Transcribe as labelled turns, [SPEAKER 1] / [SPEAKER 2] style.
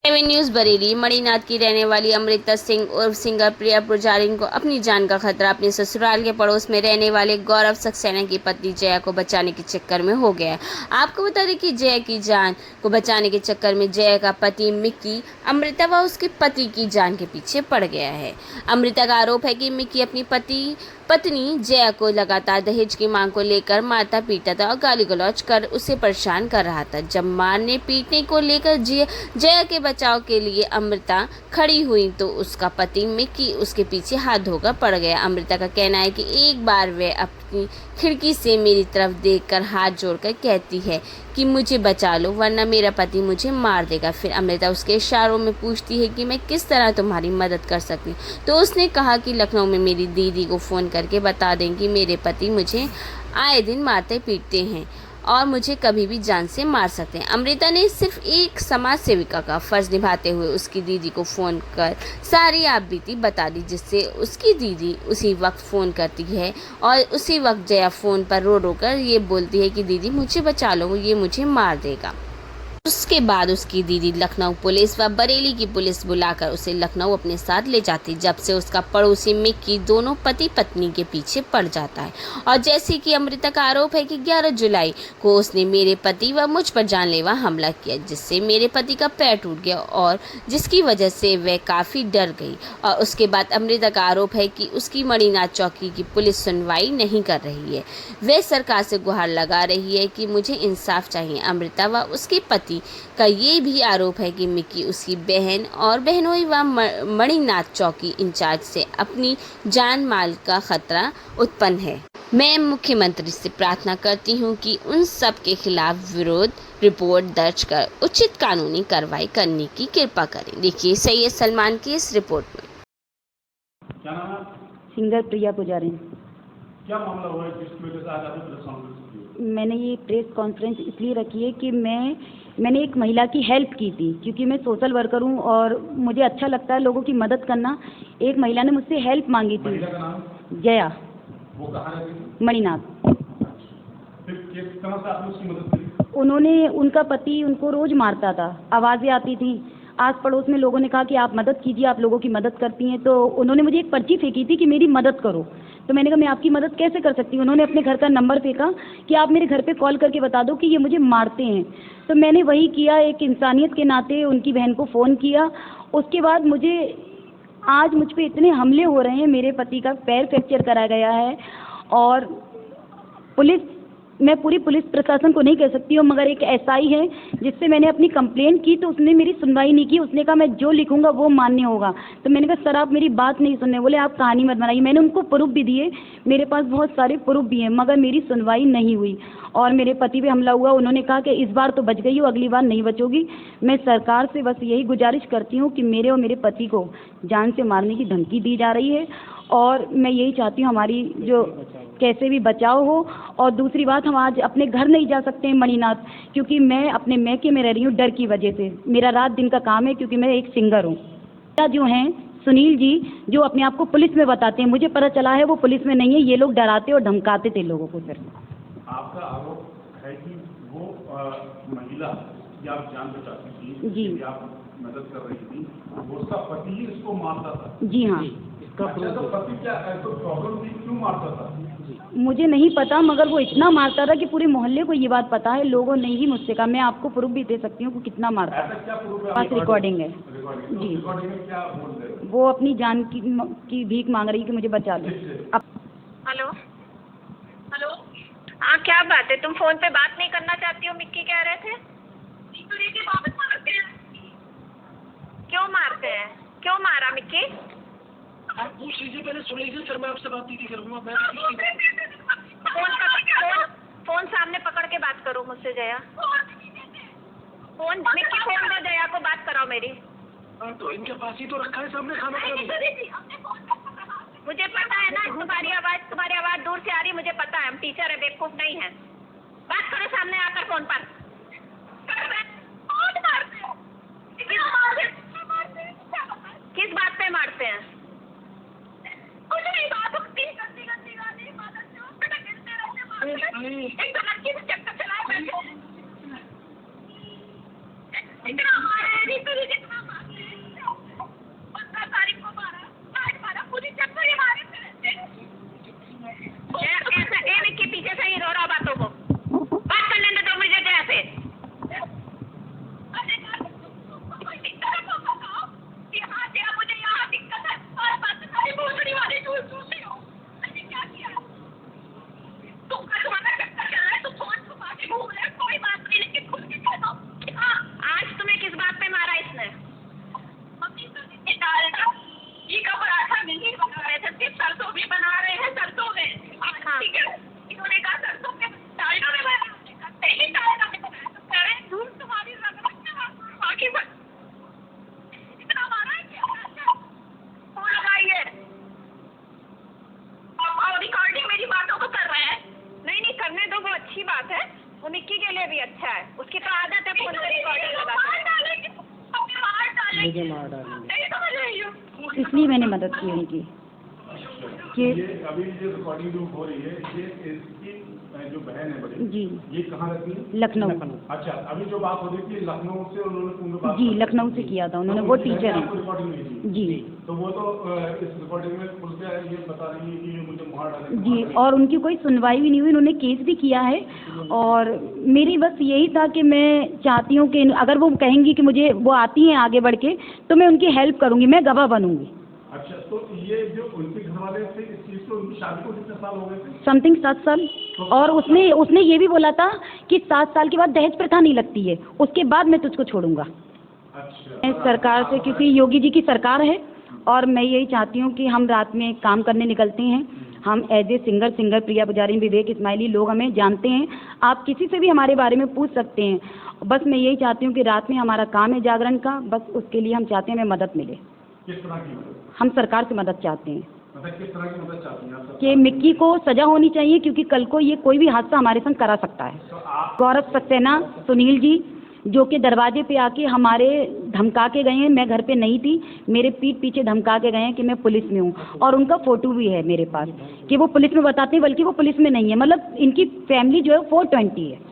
[SPEAKER 1] 7 news Bareilly. Maninath की रहने वाली अमृता सिंह उर्फ सिंगर प्रिया पुजारी को अपनी जान का खतरा अपने ससुराल के पड़ोस में रहने वाले गौरव सक्सेना की पत्नी जया को बचाने के चक्कर में हो गया है। आपको बता दें कि जया की जान को बचाने के चक्कर में जया का पति मिक्की अमृता व उसके पति की जान के पीछे पड़ गया है। अमृता का आरोप है कि मिक्की अपनी पत्नी जया को लगातार दहेज की मांग को लेकर मारता पीटता था और गाली गलौज कर उसे परेशान कर रहा था। जब मारने पीटने को लेकर जया के बचाव के लिए अमृता खड़ी हुई तो उसका पति मिक्की उसके पीछे हाथ धोकर पड़ गया। अमृता का कहना है कि एक बार वह अपनी खिड़की से मेरी तरफ देखकर हाथ जोड़कर कहती है कि मुझे बचा लो वरना मेरा पति मुझे मार देगा। फिर अमृता उसके इशारों में पूछती है कि मैं किस तरह तुम्हारी मदद कर सकती, तो उसने कहा कि लखनऊ में मेरी दीदी को फ़ोन करके बता दें कि मेरे पति मुझे आए दिन मारते पीटते हैं और मुझे कभी भी जान से मार सकते हैं। अमृता ने सिर्फ एक समाज सेविका का फर्ज निभाते हुए उसकी दीदी को फ़ोन कर सारी आपबीती बता दी, जिससे उसकी दीदी उसी वक्त फ़ोन करती है और उसी वक्त जया फ़ोन पर रो रो कर ये बोलती है कि दीदी मुझे बचा लो, ये मुझे मार देगा। उसके बाद उसकी दीदी लखनऊ पुलिस व बरेली की पुलिस बुलाकर उसे लखनऊ अपने साथ ले जाती, जब से उसका पड़ोसी मिक्की दोनों पति पत्नी के पीछे पड़ जाता है। और जैसे कि अमृता का आरोप है कि 11 जुलाई को उसने मेरे पति व मुझ पर जानलेवा हमला किया, जिससे मेरे पति का पैर टूट गया और जिसकी वजह से वह काफ़ी डर गई। और उसके बाद अमृता का आरोप है कि उसकी मणिनाथ चौकी की पुलिस सुनवाई नहीं कर रही है। वह सरकार से गुहार लगा रही है कि मुझे इंसाफ चाहिए। अमृता व उसके पति का ये भी आरोप है कि मिक्की उसकी बहन और बहनोई व मणिनाथ चौकी इंचार्ज से अपनी जान माल का खतरा उत्पन्न है। मैं मुख्यमंत्री से प्रार्थना करती हूं कि उन सब के खिलाफ विरोध रिपोर्ट दर्ज कर उचित कानूनी कार्रवाई करने की कृपा करें। देखिए सैयद सलमान की इस रिपोर्ट में।
[SPEAKER 2] क्या नाम है?
[SPEAKER 3] सिंगर प्रिया पुजारी।
[SPEAKER 2] क्या मामला हुआ है जिसकी वजह से आज आपने प्रेस कॉन्फ्रेंस की?
[SPEAKER 3] मैंने ये प्रेस कॉन्फ्रेंस इसलिए रखी है कि मैंने एक महिला की हेल्प की थी, क्योंकि मैं सोशल वर्कर हूँ और मुझे अच्छा लगता है लोगों की मदद करना। एक महिला ने मुझसे हेल्प मांगी थी।
[SPEAKER 2] महिला का नाम?
[SPEAKER 3] जया।
[SPEAKER 2] वो कहाँ रहती थी?
[SPEAKER 3] मणिनाथ।
[SPEAKER 2] फिर किस तरह से आपने उसकी मदद
[SPEAKER 3] उन्होंने उनका पति उनको रोज मारता था, आवाज़ें आती थी। आस पड़ोस में लोगों ने कहा कि आप मदद कीजिए, आप लोगों की मदद करती हैं, तो उन्होंने मुझे एक पर्ची फेंकी थी कि मेरी मदद करो। तो मैंने कहा मैं आपकी मदद कैसे कर सकती हूँ। उन्होंने अपने घर का नंबर फेंका कि आप मेरे घर पे कॉल करके बता दो कि ये मुझे मारते हैं। तो मैंने वही किया, एक इंसानियत के नाते उनकी बहन को फ़ोन किया। उसके बाद आज मुझ पे इतने हमले हो रहे हैं, मेरे पति का पैर फ्रैक्चर करा गया है और मैं पूरी पुलिस प्रशासन को नहीं कह सकती हूँ, मगर एक एसआई है जिससे मैंने अपनी कंप्लेंट की तो उसने मेरी सुनवाई नहीं की। उसने कहा मैं जो लिखूंगा वो मान्य होगा। तो मैंने कहा सर आप मेरी बात नहीं सुन रहे। बोले आप कहानी मत बनाइए। मैंने उनको प्रूफ भी दिए, मेरे पास बहुत सारे प्रूफ भी हैं, मगर मेरी सुनवाई नहीं हुई और मेरे पति पे हमला हुआ। उन्होंने कहा कि इस बार तो बच गई हो, अगली बार नहीं बचोगी। मैं सरकार से बस यही गुजारिश करती हूँ कि मेरे और मेरे पति को जान से मारने की धमकी दी जा रही है और मैं यही चाहती हूँ हमारी जो कैसे भी बचाव हो। और दूसरी बात, हम आज अपने घर नहीं जा सकते हैं मणिनाथ, क्योंकि मैं अपने मैके में रह रही हूँ डर की वजह से। मेरा रात दिन का काम है, क्योंकि मैं एक सिंगर हूँ। जो हैं सुनील जी, जो अपने आप को पुलिस में बताते हैं, मुझे पता चला है वो पुलिस में नहीं है। ये लोग डराते और धमकाते थे लोगों को। सर
[SPEAKER 2] आपका आरोप है कि वो महिला की आप जान बचाती थी
[SPEAKER 3] जी,
[SPEAKER 2] आप मदद कर रही थी, वो उसका पति ही इसको मारता था?
[SPEAKER 3] जी हाँ।
[SPEAKER 2] अच्छा, तो पति क्या प्रॉब्लम थी, क्यों मारता था?
[SPEAKER 3] मुझे नहीं पता, मगर वो इतना मारता था कि पूरे मोहल्ले को ये बात पता है। लोगों ने ही मुझसे कहा, मैं आपको प्रूफ भी दे सकती हूँ कि कितना मारता है।
[SPEAKER 2] ऐसा क्या प्रूफ है?
[SPEAKER 3] पास रिकॉर्डिंग है जी।
[SPEAKER 2] रिकॉर्डिंग में क्या बोल रहे हैं?
[SPEAKER 3] वो अपनी जान की भीख मांग रही है कि मुझे बचा लो।
[SPEAKER 4] हेलो हेलो, हाँ क्या बात है? तुम फोन पे बात नहीं करना चाहती हो? मिक्की कह रहे थे क्यों मारते हैं? क्यों मारा मिक्की?
[SPEAKER 5] आप पूछ लीजिए, पहले सुन लीजिए। फिर मैं आपसे बात नहीं करूँगा। मैं
[SPEAKER 4] फोन सामने पकड़ के बात करो मुझसे जया। फोन मिक्की फोन दे जया को, बात कराओ मेरी।
[SPEAKER 5] हाँ तो इनके पास ही तो रखा है सामने खाना खाना।
[SPEAKER 4] मुझे पता है ना, तुम्हारी आवाज़ दूर से आ रही, मुझे पता है। हम टीचर है, बेवकूफ नहीं है। बात करो सामने आकर फोन पर। किस बात पे मारते हैं? एक तो लड़की से चक्कर चलाए बैठे। इतना मिक्की के लिए भी अच्छा है, उसकी तो आदत है फोन पे रिकॉर्डिंग लगाने
[SPEAKER 6] मुझे मार डालेंगे।
[SPEAKER 3] इसलिए मैंने मदद की उनकी कि
[SPEAKER 2] ये अभी जो रिकॉर्डिंग जो हो रही है ये इसकी जो बहन है बड़ी
[SPEAKER 3] जी
[SPEAKER 2] ये कहाँ रहती है?
[SPEAKER 3] लखनऊ।
[SPEAKER 2] अच्छा, अभी जो बात हो रही थी लखनऊ से उन्होंने तुमसे बात
[SPEAKER 3] जी
[SPEAKER 2] की?
[SPEAKER 3] लखनऊ से किया था उन्होंने,
[SPEAKER 2] तो
[SPEAKER 3] वो
[SPEAKER 2] उनकी बहन
[SPEAKER 3] टीचर
[SPEAKER 2] ने आपको
[SPEAKER 3] हैं।
[SPEAKER 2] रिकॉर्डिंग भेजी?
[SPEAKER 3] जी
[SPEAKER 2] तो वो तो इस रिकॉर्डिंग में खुल के ये बता रही है कि ये मुझे मार डालेंगे।
[SPEAKER 3] जी, और उनकी कोई सुनवाई भी नहीं हुई, उन्होंने केस भी किया है। और मेरी बस यही था कि मैं चाहती हूँ कि अगर वो कहेंगी कि मुझे वो आती हैं आगे बढ़ के तो मैं उनकी हेल्प करूँगी, मैं गवाह बनूँगी।
[SPEAKER 2] अच्छा, तो ये जो उनके घर वाले थे इस चीज़ को उनकी शादी को कितने साल हो गए थे?
[SPEAKER 3] समथिंग 7 साल। और उसने ये भी बोला था कि 7 साल के बाद दहेज प्रथा नहीं लगती है, उसके बाद मैं तुझको छोड़ूंगा।
[SPEAKER 2] अच्छा,
[SPEAKER 3] सरकार से, क्योंकि योगी जी की सरकार है और मैं यही चाहती हूँ कि हम रात में काम करने निकलते हैं, हम एज ए सिंगर प्रिया पुजारी, विवेक इस्माइली, लोग हमें जानते हैं, आप किसी से भी हमारे बारे में पूछ सकते हैं। बस मैं यही चाहती हूँ कि रात में हमारा काम है जागरण का, बस उसके लिए हम चाहते हैं हमें मदद मिले।
[SPEAKER 2] किस तरह की मदद?
[SPEAKER 3] हम सरकार से मदद चाहते हैं
[SPEAKER 2] मतलब किस तरह की मदद चाहती हैं आप?
[SPEAKER 3] कि मिक्की को सजा होनी चाहिए, क्योंकि कल को ये कोई भी हादसा हमारे संग करा सकता है।
[SPEAKER 2] तो आप
[SPEAKER 3] गौरव सक्सेना, सुनील जी, जो कि दरवाजे पे आके हमारे धमका के गए हैं, मैं घर पे नहीं थी, मेरे पीठ पीछे धमका के गए हैं कि मैं पुलिस में हूँ, और उनका फोटो भी है मेरे पास कि वो पुलिस में बताते हैं, बल्कि वो पुलिस में नहीं है, मतलब इनकी फैमिली जो है 420 है।